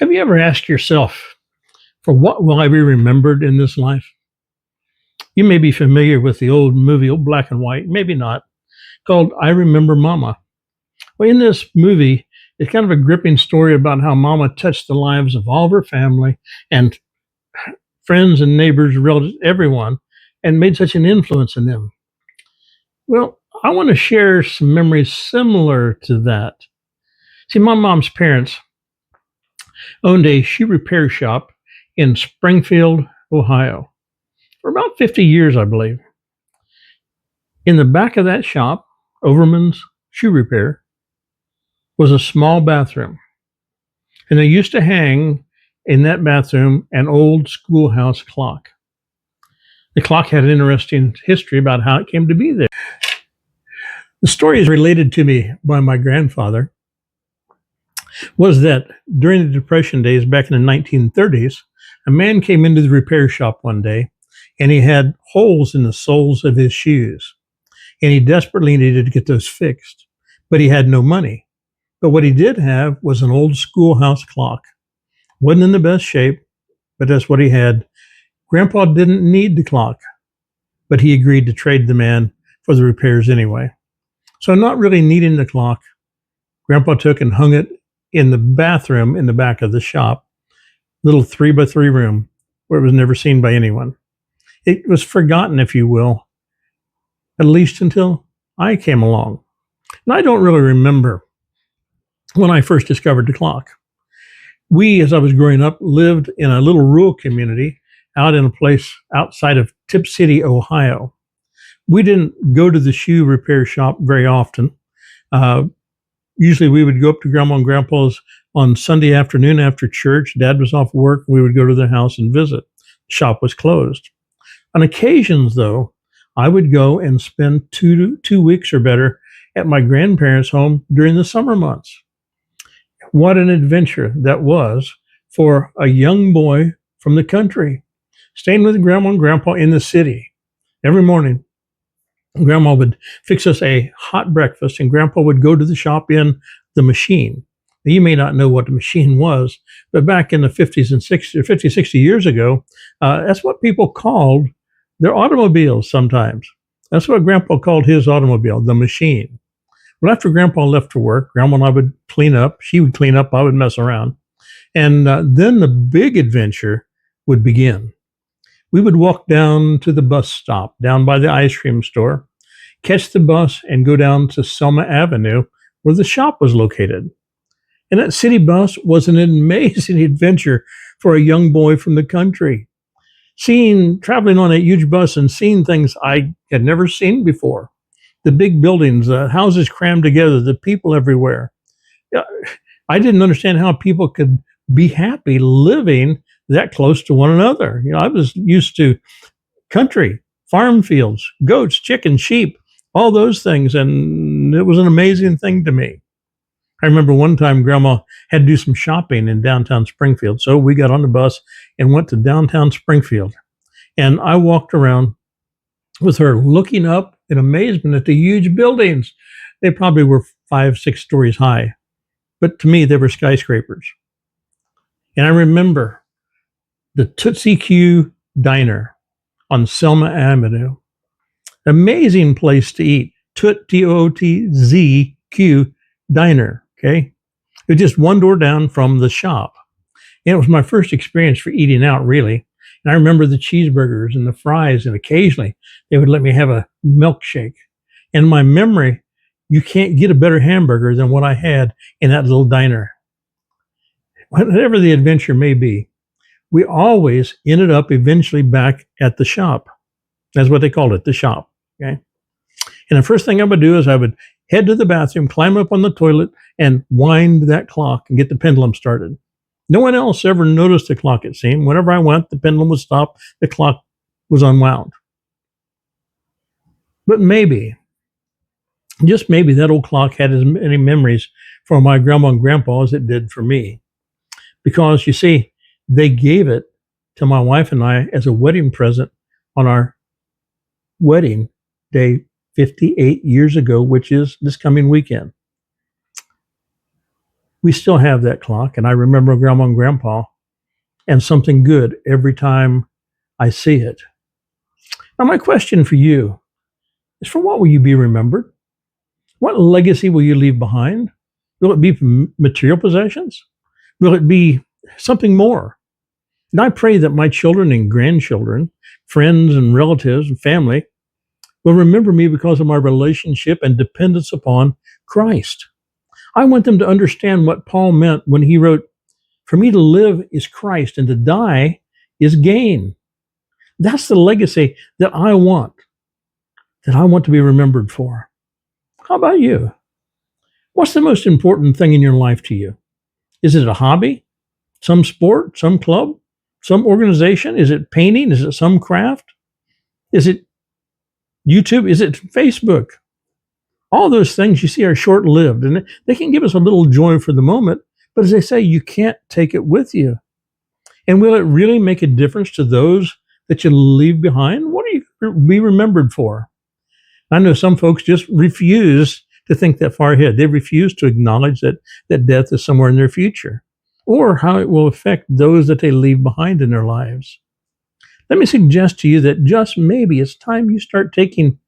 Have you ever asked yourself, for what will I be remembered in this life? You may be familiar with the old movie, old black and white, maybe not, called I Remember Mama. Well, in this movie, it's kind of a gripping story about how Mama touched the lives of all of her family and friends and neighbors, relatives, everyone, and made such an influence in them. Well, I want to share some memories similar to that. See, my mom's parents owned a shoe repair shop in Springfield, Ohio, for about 50 years, I believe. In the back of that shop, Overman's Shoe Repair, was a small bathroom. And they used to hang in that bathroom an old schoolhouse clock. The clock had an interesting history about how it came to be there. The story is related to me by my grandfather. Was that during the Depression days back in the 1930s, a man came into the repair shop one day and he had holes in the soles of his shoes. And he desperately needed to get those fixed, but he had no money. But what he did have was an old schoolhouse clock. Wasn't in the best shape, but that's what he had. Grandpa didn't need the clock, but he agreed to trade the man for the repairs anyway. So, not really needing the clock, Grandpa took and hung it in the bathroom in the back of the shop, little 3 by 3 room where it was never seen by anyone. It was forgotten, if you will, at least until I came along. And I don't really remember when I first discovered the clock. We, as I was growing up, lived in a little rural community out in a place outside of Tip City, Ohio. We didn't go to the shoe repair shop very often. Uh, Usually we would go up to Grandma and Grandpa's on Sunday afternoon after church. Dad was off work. We would go to their house and visit. The shop was closed. On occasions, though, I would go and spend 2 weeks or better at my grandparents' home during the summer months. What an adventure that was for a young boy from the country, staying with Grandma and Grandpa in the city. Every morning, Grandma would fix us a hot breakfast, and Grandpa would go to the shop in the machine. Now, you may not know what the machine was, but back in the 50s and 60s, or 50, 60 years ago, that's what people called their automobiles sometimes. That's what Grandpa called his automobile, the machine. Well, after Grandpa left for work, Grandma and I would clean up. She would clean up, I would mess around. And then the big adventure would begin. We would walk down to the bus stop, down by the ice cream store, catch the bus, and go down to Selma Avenue, where the shop was located. And that city bus was an amazing adventure for a young boy from the country. Traveling on a huge bus and seeing things I had never seen before. The big buildings, houses crammed together, the people everywhere. Yeah, I didn't understand how people could be happy living that close to one another. I was used to country, farm fields, goats, chickens, sheep, all those things, and it was an amazing thing to me. I remember one time Grandma had to do some shopping in downtown Springfield, so we got on the bus and went to downtown Springfield. And I walked around with her looking up in amazement at the huge buildings. They probably were 5, 6 stories high, but to me, they were skyscrapers. And I remember the Tootsie Q Diner on Selma Avenue. Amazing place to eat. T-O-T-Z-Q Diner. Okay. It was just one door down from the shop. And it was my first experience for eating out, really. And I remember the cheeseburgers and the fries, and occasionally they would let me have a milkshake. In my memory, you can't get a better hamburger than what I had in that little diner. Whatever the adventure may be, we always ended up eventually back at the shop. That's what they called it, the shop. Okay. And the first thing I would do is I would head to the bathroom, climb up on the toilet, and wind that clock and get the pendulum started. No one else ever noticed the clock, it seemed. Whenever I went, the pendulum would stop, the clock was unwound. But maybe, just maybe, that old clock had as many memories for my grandma and grandpa as it did for me. Because you see, they gave it to my wife and I as a wedding present on our wedding day 58 years ago, which is this coming weekend. We still have that clock, and I remember Grandma and Grandpa and something good every time I see it. Now, my question for you is, for what will you be remembered? What legacy will you leave behind? Will it be material possessions? Will it be something more? And I pray that my children and grandchildren, friends and relatives and family will remember me because of my relationship and dependence upon Christ. I want them to understand what Paul meant when he wrote, "For me to live is Christ, and to die is gain." That's the legacy that I want to be remembered for. How about you? What's the most important thing in your life to you? Is it a hobby, some sport, some club, some organization? Is it painting? Is it some craft? Is it YouTube? Is it Facebook? All those things you see are short lived, and they can give us a little joy for the moment, but as they say, you can't take it with you. And will it really make a difference to those that you leave behind? What are you be remembered for? I know some folks just refuse to think that far ahead. They refuse to acknowledge that death is somewhere in their future, or how it will affect those that they leave behind in their lives. Let me suggest to you that just maybe it's time you start taking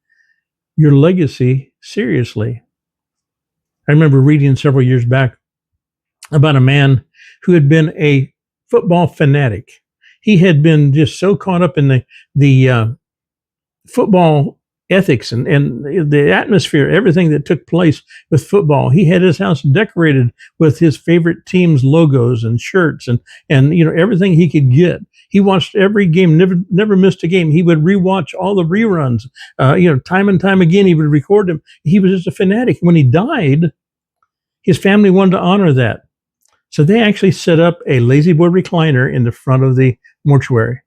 your legacy seriously. I remember reading several years back about a man who had been a football fanatic. He had been just so caught up in the football ethics and the atmosphere, everything that took place with football. He had his house decorated with his favorite team's logos and shirts and everything he could get. He watched every game, never missed a game. He would rewatch all the reruns, time and time again. He would record them. He was just a fanatic. When he died, his family wanted to honor that. So they actually set up a lazy boy recliner in the front of the mortuary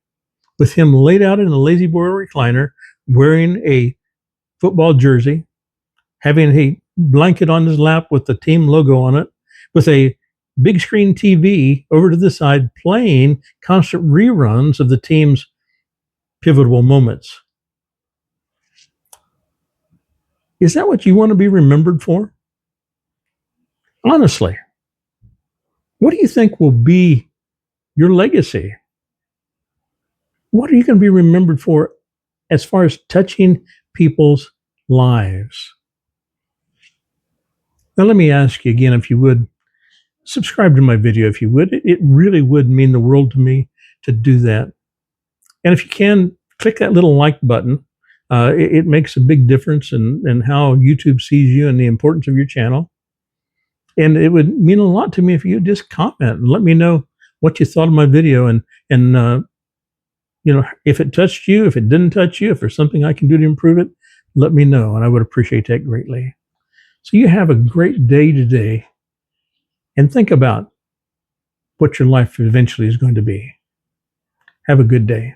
with him laid out in a lazy boy recliner, wearing a football jersey, having a blanket on his lap with the team logo on it, with a big screen TV over to the side playing constant reruns of the team's pivotal moments. Is that what you want to be remembered for? Honestly, what do you think will be your legacy? What are you going to be remembered for as far as touching people's lives? Now, let me ask you again, if you would, subscribe to my video if you would. It really would mean the world to me to do that. And if you can, click that little like button. It makes a big difference in how YouTube sees you and the importance of your channel. And it would mean a lot to me if you just comment and let me know what you thought of my video, and if it touched you, if it didn't touch you, if there's something I can do to improve it, let me know, and I would appreciate that greatly. So you have a great day today, and think about what your life eventually is going to be. Have a good day.